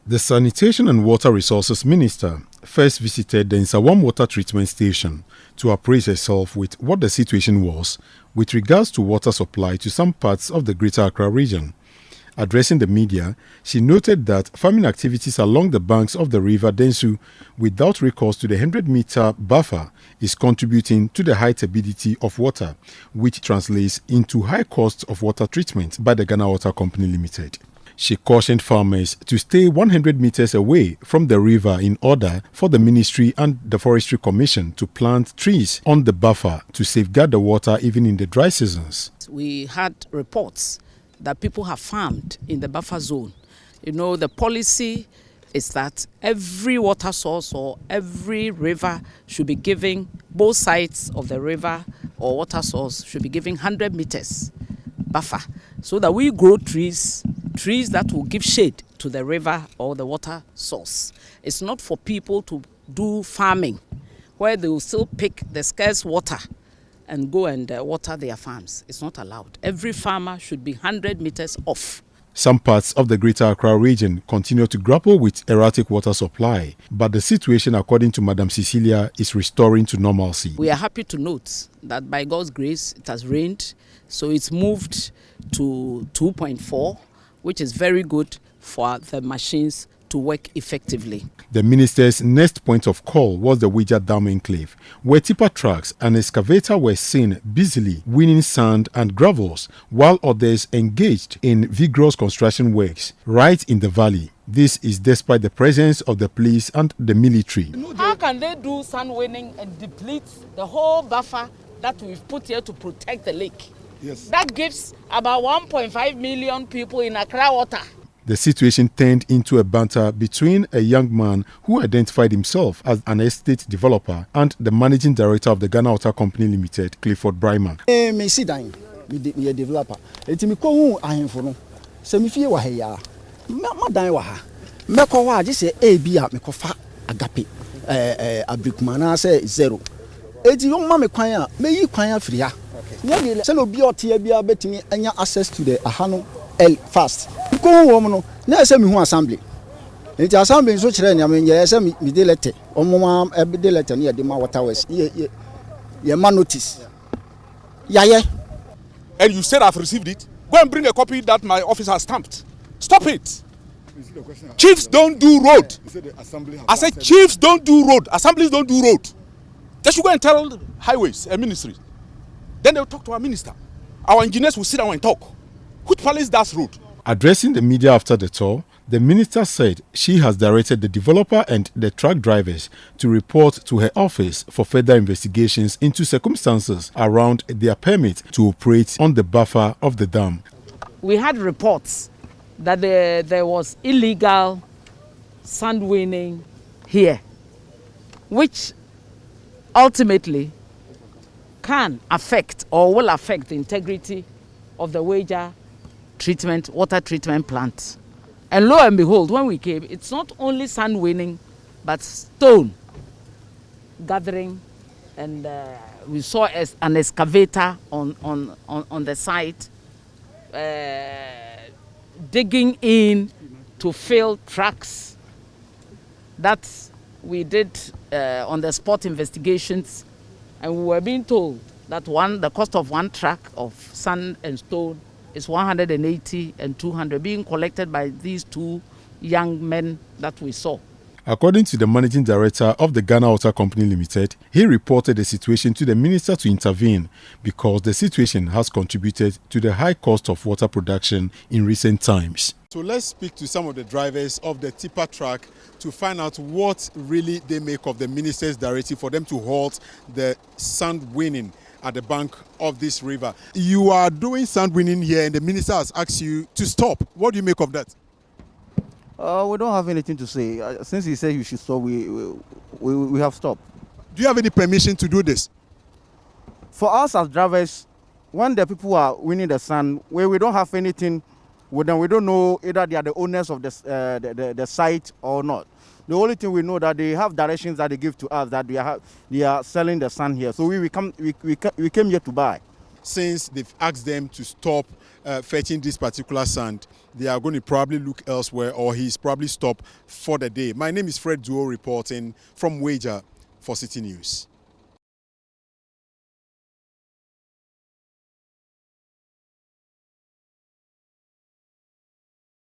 The Sanitation and Water Resources Minister first visited the Nsawam Water Treatment Station to appraise herself with what the situation was with regards to water supply to some parts of the Greater Accra region. Addressing the media, she noted that farming activities along the banks of the River Densu without recourse to the 100-meter buffer is contributing to the high turbidity of water, which translates into high costs of water treatment by the Ghana Water Company Limited. She cautioned farmers to stay 100 meters away from the river in order for the Ministry and the Forestry Commission to plant trees on the buffer to safeguard the water even in the dry seasons. We had reports that people have farmed in the buffer zone. You know, the policy is that every water source or every river should be giving, both sides of the river or water source should be giving 100 meters buffer so that we grow trees that will give shade to the river or the water source. It's not for people to do farming where they will still pick the scarce water and go and water their farms. It's not allowed. Every farmer should be 100 meters off. Some parts of the Greater Accra region continue to grapple with erratic water supply, but the situation, according to Madam Cecilia, is restoring to normalcy. We are happy to note that by God's grace, it has rained, so it's moved to 2.4, which is very good for the machines to work effectively. The minister's next point of call was the Weija Dam enclave, where tipper trucks and excavator were seen busily winning sand and gravels, while others engaged in vigorous construction works right in the valley. This is despite the presence of the police and the military. How can they do sand winning and deplete the whole buffer that we've put here to protect the lake? Yes. That gives about 1.5 million people in Accra water. The situation turned into a banter between a young man who identified himself as an estate developer and the managing director of the Ghana Water Company Limited, Clifford Bryman. Me sit down, me a developer. Eti me ko hu ahemfo no. Se me fie wa ha ya. Ma dan wa ha. Me ko wa je se e bi a me ko fa agape. Abrikuma say zero. Eti yo ma me kwan a me yi kwan afiri ha. Okay. Se no bi ote bia betimi anya access to the ahano L fast. Ko wo no na se me hu assembly. Enti assembly so kire nya me ye se me de letter. Omoma e de letter na ye de ma water west. Ye ma notice. Yeah. And you said I've received it. Go and bring a copy that my office has stamped. Stop it. Chiefs don't do road. I said chiefs don't do road. Assemblies don't do road. They should go and tell highways and ministry. Then they'll talk to our minister. Our engineers will sit down and talk. Which palace does road? Addressing the media after the tour, the minister said she has directed the developer and the truck drivers to report to her office for further investigations into circumstances around their permit to operate on the buffer of the dam. We had reports that there was illegal sand winning here, which ultimately can affect or will affect the integrity of the Weija water treatment plant. And lo and behold, when we came, it's not only sand winning, but stone gathering, and we saw an excavator on the site digging in to fill trucks. That we did on the spot investigations, and we were being told that the cost of one truck of sand and stone is 180 and 200 being collected by these two young men that we saw. According to the managing director of the Ghana Water Company Limited, he reported the situation to the minister to intervene because the situation has contributed to the high cost of water production in recent times. So let's speak to some of the drivers of the tipper truck to find out what really they make of the minister's directive for them to halt the sand winning at the bank of this river. You are doing sand winning here and the minister has asked you to stop. What do you make of that? We don't have anything to say. Since he said you should stop, we have stopped. Do you have any permission to do this? For us as drivers, when the people are winning the sand, where we don't have anything with them, we don't know either they are the owners of the site or not. The only thing we know that they have directions that they give to us that they are selling the sand here. So we came here to buy. Since they've asked them to stop fetching this particular sand, they are going to probably look elsewhere, or he's probably stopped for the day. My name is Fred Duo reporting from Weija for City News.